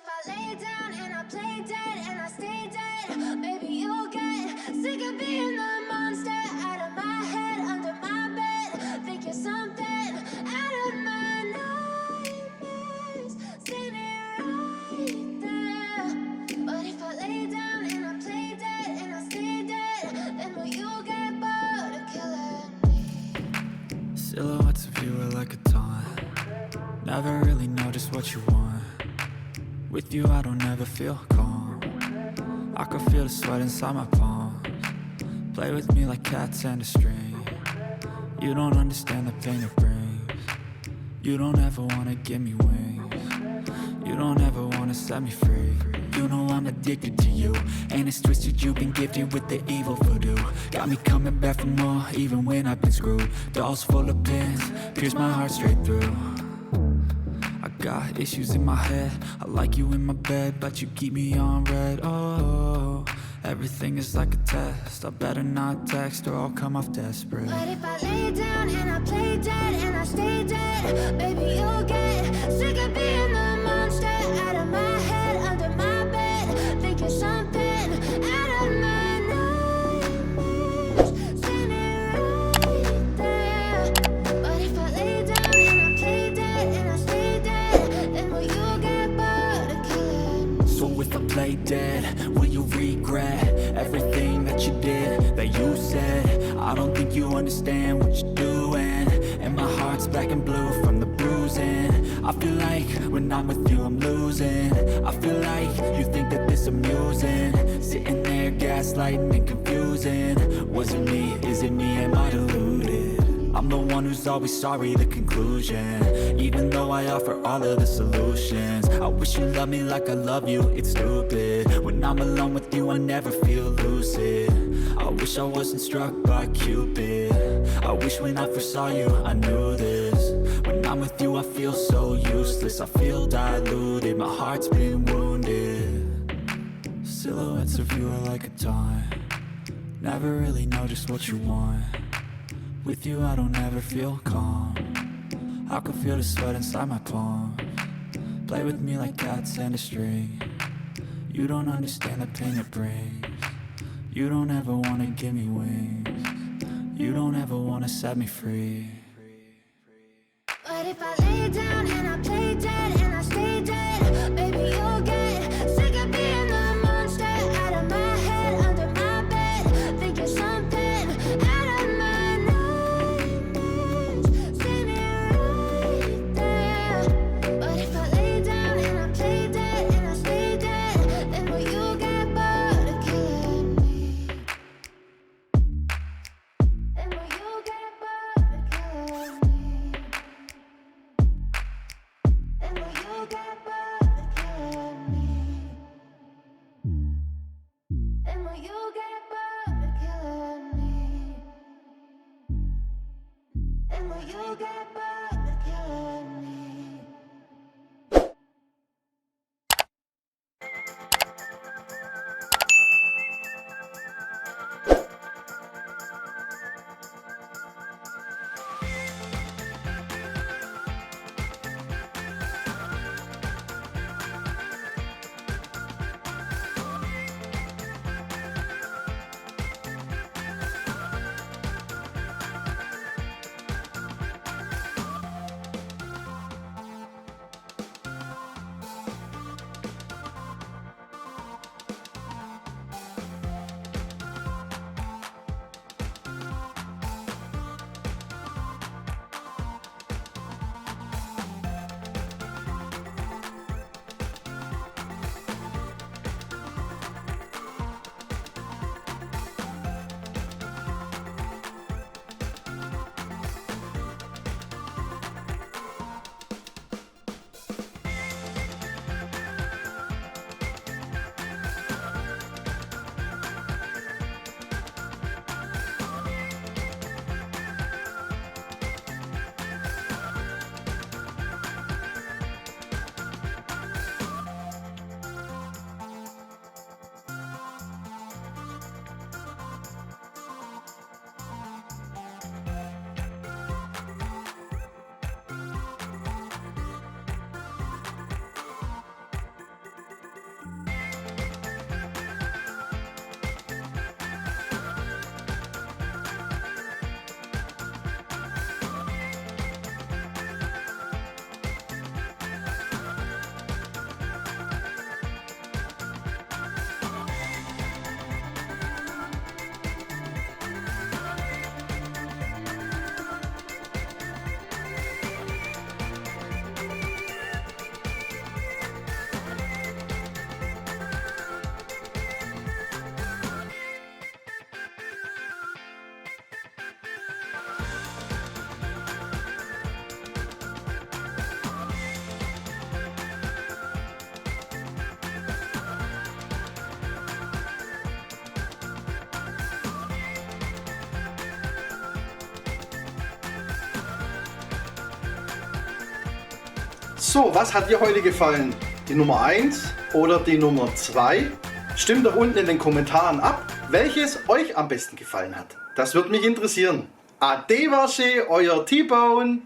if I lay down and I play dead and I stay dead, maybe you'll get sick of being the monster out of my head, under my bed. Think you're something out of my nightmares, standing right there. But if I lay down and I play dead and I stay dead, then will you get bored of killing me? Silhouettes of you are like a taunt. Never really know just what you want. With you I don't ever feel calm. I can feel the sweat inside my palms. Play with me like cats and a string. You don't understand the pain it brings. You don't ever wanna give me wings. You don't ever wanna set me free. You know I'm addicted to you, and it's twisted, you've been gifted with the evil voodoo. Got me coming back for more, even when I've been screwed. Dolls full of pins, pierce my heart straight through. I got issues in my head, I like you in my bed, but you keep me on red. Oh, everything is like a test. I better not text or I'll come off desperate. But if I lay down and I play dead and I stay dead, maybe you'll get sick of being the monster out of my head, under my bed. Think you're something out of my nightmares, standing right there. But if I lay down and I play dead and I stay dead, then will you get bored of killing me? So if I play dead, will you regret everything that you did, that you said? I don't think you understand what you're doing, and my heart's black and blue from the bruising. I feel like when I'm with you I'm losing. I feel like you think that this amusing, sitting there gaslighting and confusing. Was it me? Is it me? Am I deluded? I'm the one who's always sorry, the conclusion, even though I offer all of the solutions. I wish you loved me like I love you, it's stupid. When I'm alone with you I never feel lucid. I wish I wasn't struck by Cupid. I wish when I first saw you I knew this. When I'm with you I feel so useless, I feel diluted, my heart's been wounded. Silhouettes of you are like a taunt. Never really know just what you want. With you I don't ever feel calm. I can feel the sweat inside my palms. Play with me like cats and a string. You don't understand the pain it brings. You don't ever wanna give me wings. You don't ever wanna set me free. But if I lay down and I play dead and I stay dead, maybe you'll get sick of being the monster out of my head, under my bed. Think you're something out of my nightmares, standing right there. But if I lay down and I play dead and I stay dead, then will you get bored of killing me? Then will you get bored of killing me? And will you get bored of killing me? And will you get bored of killing me? And will you get bored of killing me? So, was hat dir heute gefallen? Die Nummer 1 oder die Nummer 2? Stimmt doch unten in den Kommentaren ab, welches euch am besten gefallen hat. Das würde mich interessieren. Ade, euer T-Bone.